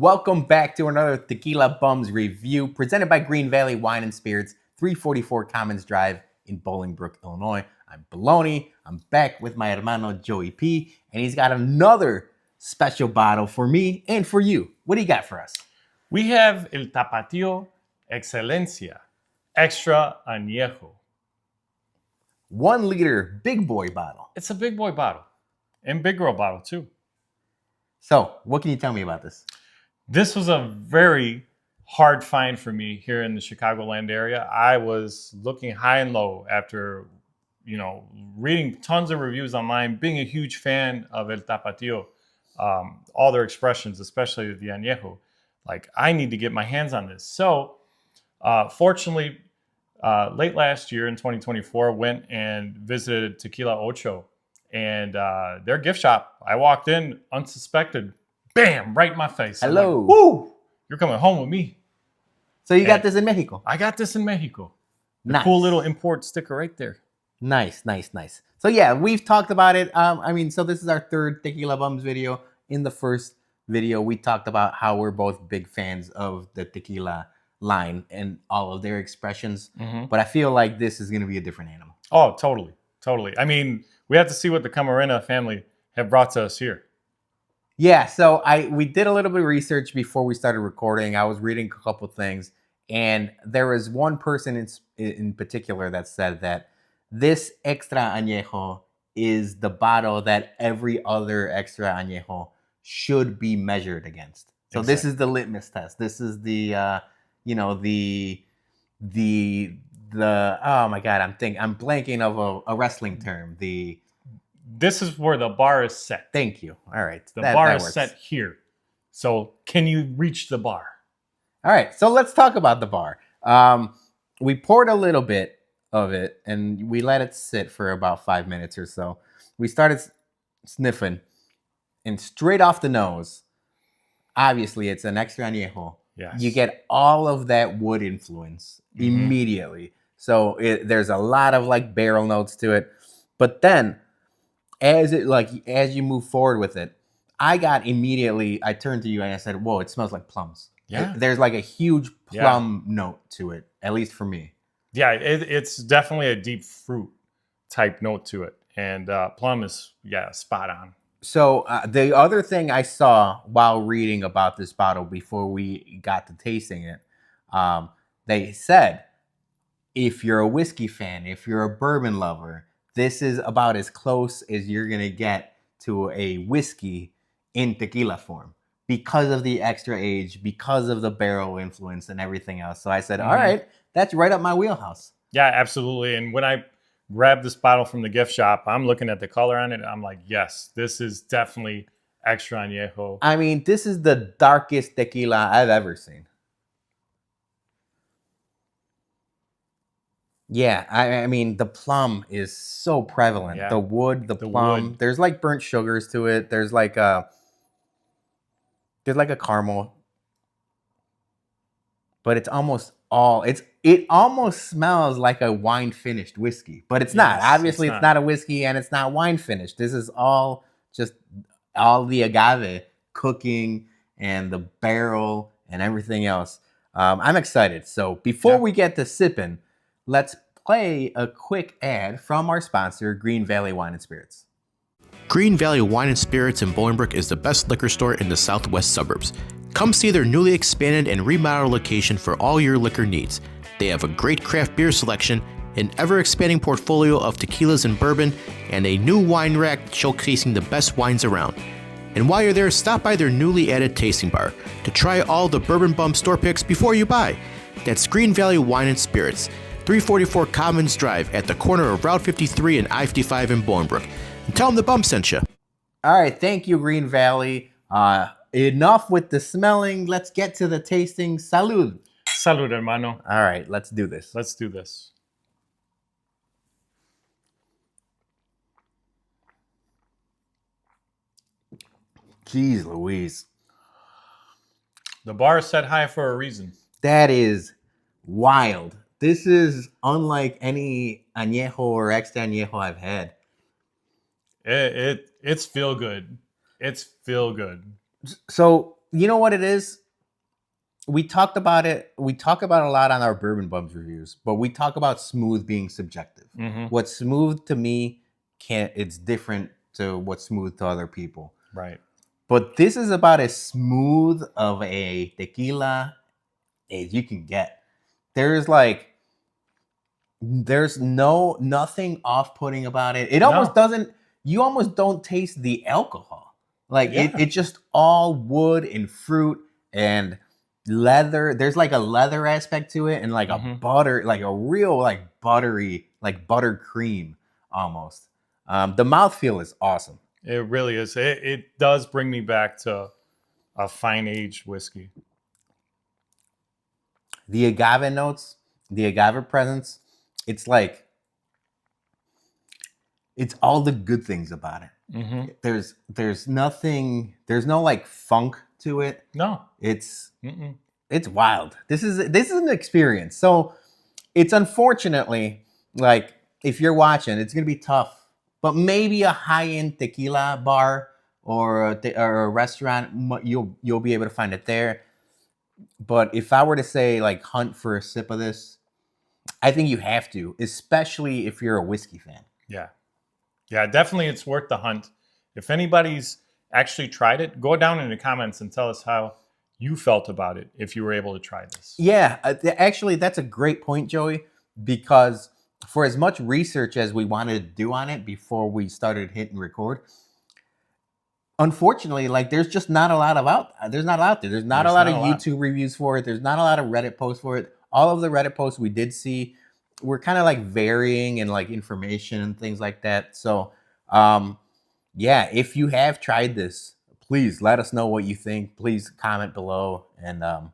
Welcome back to another Tequila Bums review presented by Green Valley Wine and Spirits, 344 Commons Drive in Bolingbrook, Illinois. I'm Baloney. I'm back with my hermano Joey P, and he's got another special bottle for me and for you. What do you got for us? We have el Tapatio Excelencia, extra añejo. 1 liter big boy bottle. It's a big boy bottle and big girl bottle too. So, what can you tell me about this? This was a very hard find for me here in the Chicagoland area. I was looking high and low after, reading tons of reviews online, being a huge fan of El Tapatio, all their expressions, especially the añejo. Like, I need to get my hands on this. So, fortunately, late last year in 2024, went and visited Tequila Ocho and their gift shop. I walked in unsuspected. Bam! Right in my face. Hello. Like, woo! You're coming home with me. So you got this in Mexico? I got this in Mexico. Nice. Cool little import sticker right there. Nice. So yeah, we've talked about it. So this is our third Tequila Bums video. In the first video, we talked about how we're both big fans of the tequila line and all of their expressions. Mm-hmm. But I feel like this is going to be a different animal. Oh, totally. I mean, we have to see what the Camarena family have brought to us here. Yeah, so we did a little bit of research before we started recording. I was reading a couple things, and there was one person in particular that said that this extra añejo is the bottle that every other extra añejo should be measured against. So exactly. This is the litmus test. This is the oh my God, I'm blanking of a wrestling term. This is where the bar is set. Thank you. All right. The bar is set here. So can you reach the bar? All right. So let's talk about the bar. We poured a little bit of it and we let it sit for about 5 minutes or so. We started sniffing, and straight off the nose, obviously it's an extra añejo. Yes. You get all of that wood influence immediately. So there's a lot of like barrel notes to it. But then as you move forward with it, I turned to you and I said, whoa, it smells like plums. Yeah. There's like a huge plum note to it, at least for me. Yeah, it's definitely a deep fruit type note to it. And plum is, spot on. So the other thing I saw while reading about this bottle before we got to tasting it, they said, if you're a whiskey fan, if you're a bourbon lover, this is about as close as you're going to get to a whiskey in tequila form because of the extra age, because of the barrel influence and everything else. So I said, all right, that's right up my wheelhouse. Yeah, absolutely. And when I grabbed this bottle from the gift shop, I'm looking at the color on it. I'm like, yes, this is definitely extra añejo. I mean, this is the darkest tequila I've ever seen. Yeah, I mean, the plum is so prevalent. Yeah. The wood, the plum. Wood. There's like burnt sugars to it. There's like a caramel. But it's almost it almost smells like a wine finished whiskey, but it's not. Obviously, it's not a whiskey and it's not wine finished. This is all the agave cooking and the barrel and everything else. I'm excited. So before we get to sipping, let's play a quick ad from our sponsor, Green Valley Wine and Spirits. Green Valley Wine and Spirits in Bolingbrook is the best liquor store in the southwest suburbs. Come see their newly expanded and remodeled location for all your liquor needs. They have a great craft beer selection, an ever-expanding portfolio of tequilas and bourbon, and a new wine rack showcasing the best wines around. And while you're there, stop by their newly added tasting bar to try all the Bourbon Bum store picks before you buy. That's Green Valley Wine and Spirits, 344 Commons Drive at the corner of Route 53 and I-55 in Bolingbrook. And tell them the Bum sent you. All right, thank you, Green Valley. Enough with the smelling. Let's get to the tasting. Salud. Salud, hermano. All right, let's do this. Jeez Louise. The bar is set high for a reason. That is wild. This is unlike any añejo or extra añejo I've had. It's feel good. It's feel good. So You know what it is? We talked about it. We talk about it a lot on our Bourbon Bums reviews, but we talk about smooth being subjective. Mm-hmm. What's smooth to me it's different to what's smooth to other people. Right. But this is about as smooth of a tequila as you can get. There's nothing off-putting about it. It almost doesn't. You almost don't taste the alcohol. Like it's just all wood and fruit and leather. There's like a leather aspect to it and like a butter, like a real like buttery, like buttercream almost. The mouthfeel is awesome. It really is. It does bring me back to a fine aged whiskey. The agave notes, the agave presence, it's like, it's all the good things about it. Mm-hmm. There's nothing, there's no like funk to it. No. It's wild. This is an experience. So it's unfortunately, like, if you're watching, it's gonna be tough. But maybe a high-end tequila bar or a restaurant, you'll be able to find it there. But if I were to say, like, hunt for a sip of this, I think you have to, especially if you're a whiskey fan. Yeah. Yeah, definitely it's worth the hunt. If anybody's actually tried it, go down in the comments and tell us how you felt about it if you were able to try this. Yeah, actually, that's a great point, Joey, because for as much research as we wanted to do on it before we started hitting record, unfortunately, like, there's just not a lot there's not out there. There's not a lot of YouTube reviews for it. There's not a lot of Reddit posts for it. All of the Reddit posts we did see were kind of like varying in like information and things like that. So, yeah, if you have tried this, please let us know what you think. Please comment below. And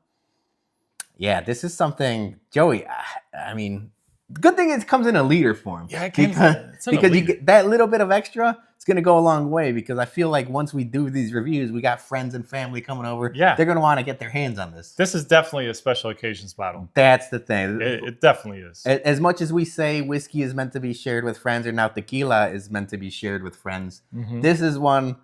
yeah, this is something, Joey, I mean, the good thing is it comes in a liter form. Yeah, because you get that little bit of extra. It's going to go a long way, because I feel like once we do these reviews, we got friends and family coming over. Yeah. They're going to want to get their hands on this. This is definitely a special occasions bottle. That's the thing. It definitely is. As much as we say whiskey is meant to be shared with friends, or now tequila is meant to be shared with friends, this is one,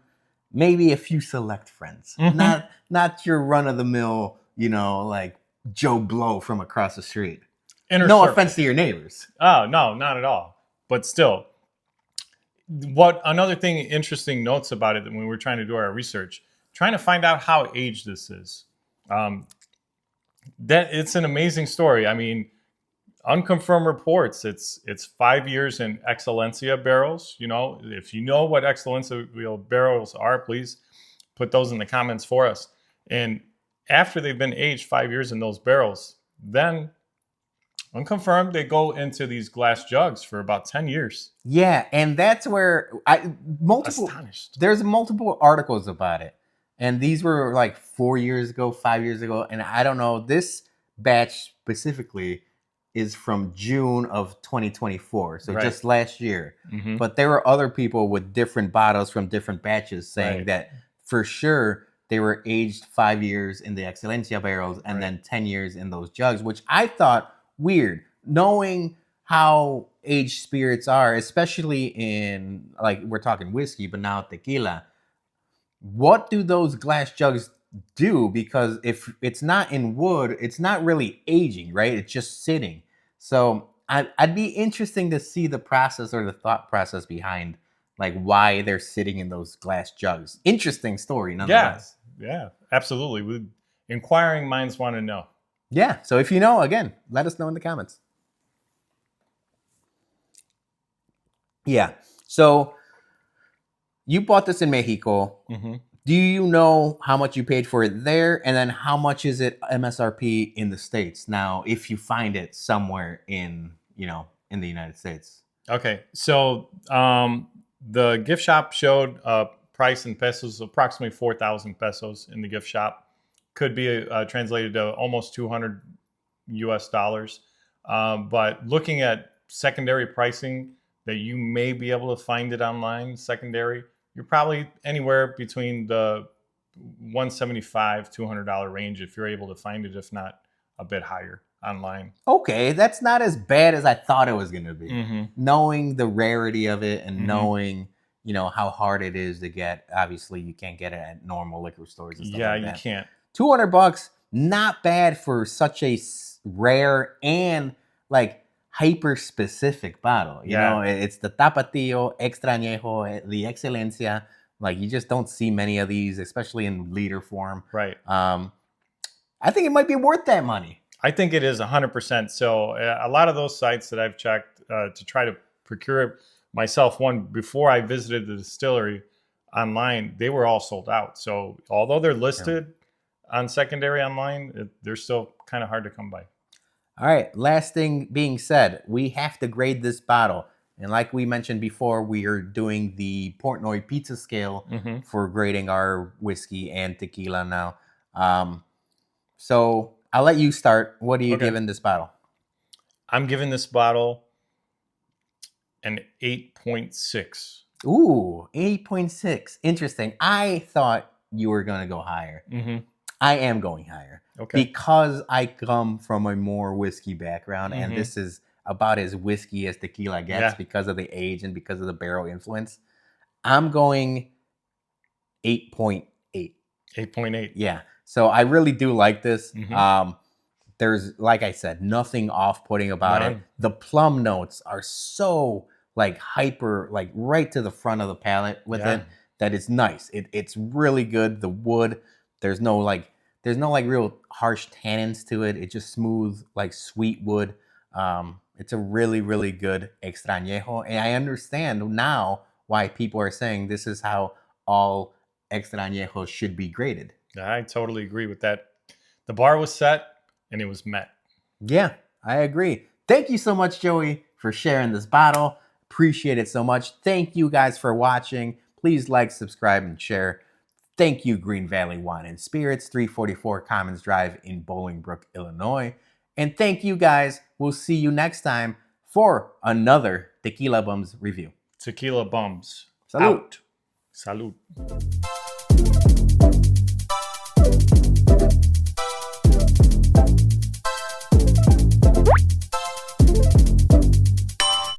maybe a few select friends. Not your run-of-the-mill, like Joe Blow from across the street. No offense to your neighbors. Oh, no, not at all. But still, another thing, interesting notes about it when we were trying to do our research, trying to find out how aged this is. That it's an amazing story. I mean, unconfirmed reports, it's 5 years in Excelencia barrels. If you know what Excelencia barrels are, please put those in the comments for us. And after they've been aged 5 years in those barrels, then unconfirmed, they go into these glass jugs for about 10 years. Yeah, and that's where Astonished. There's multiple articles about it. And these were like 4 years ago, 5 years ago. And I don't know, this batch specifically is from June of 2024. So just last year. But there were other people with different bottles from different batches saying that for sure they were aged 5 years in the Excelencia barrels and then 10 years in those jugs, which I thought weird, knowing how aged spirits are, especially in, like, we're talking whiskey, but now tequila. What do those glass jugs do? Because if it's not in wood, it's not really aging, right? It's just sitting. So I'd be interesting to see the process or the thought process behind, like, why they're sitting in those glass jugs. Interesting story, nonetheless. Yeah, absolutely. Inquiring minds want to know. Yeah, so if you know, again, let us know in the comments. Yeah, so you bought this in Mexico. Do you know how much you paid for it there? And then how much is it MSRP in the States now, if you find it somewhere in the United States? Okay, so the gift shop showed a price in pesos, approximately 4,000 pesos in the gift shop. Could be translated to almost $200 US. But looking at secondary pricing that you may be able to find it online, secondary, you're probably anywhere between the $175, $200 range if you're able to find it, if not a bit higher online. Okay, that's not as bad as I thought it was going to be. Knowing the rarity of it and knowing, you know, how hard it is to get. Obviously, you can't get it at normal liquor stores and stuff Yeah, like you that. can't. $200, not bad for such a rare and like hyper specific bottle. You know, it's the Tapatio Extrañejo, the Excelencia. Like you just don't see many of these, especially in liter form. Right. I think it might be worth that money. I think it is 100%. So a lot of those sites that I've checked to try to procure it myself, one before I visited the distillery online, they were all sold out. So although they're listed on secondary online, they're still kind of hard to come by. All right. Last thing being said, we have to grade this bottle. And like we mentioned before, we are doing the Portnoy pizza scale for grading our whiskey and tequila now. So I'll let you start. What are you giving this bottle? I'm giving this bottle an 8.6. Ooh, 8.6. Interesting. I thought you were going to go higher. I am going higher. Okay. Because I come from a more whiskey background, and this is about as whiskey as tequila gets because of the age and because of the barrel influence. I'm going 8.8. 8.8. Yeah. So I really do like this. There's, like I said, nothing off-putting about it. The plum notes are so like hyper, like right to the front of the palate with it, that it's nice. It's really good. The wood, there's no real harsh tannins to it. It's just smooth, like sweet wood. It's a really, really good extrañejo. And I understand now why people are saying this is how all extrañejos should be graded. I totally agree with that. The bar was set and it was met. Yeah, I agree. Thank you so much, Joey, for sharing this bottle. Appreciate it so much. Thank you guys for watching. Please like, subscribe, and share. Thank you, Green Valley Wine and Spirits, 344 Commons Drive in Bolingbrook, Illinois. And thank you guys. We'll see you next time for another Tequila Bums review. Tequila Bums. Salud. Out. Salud.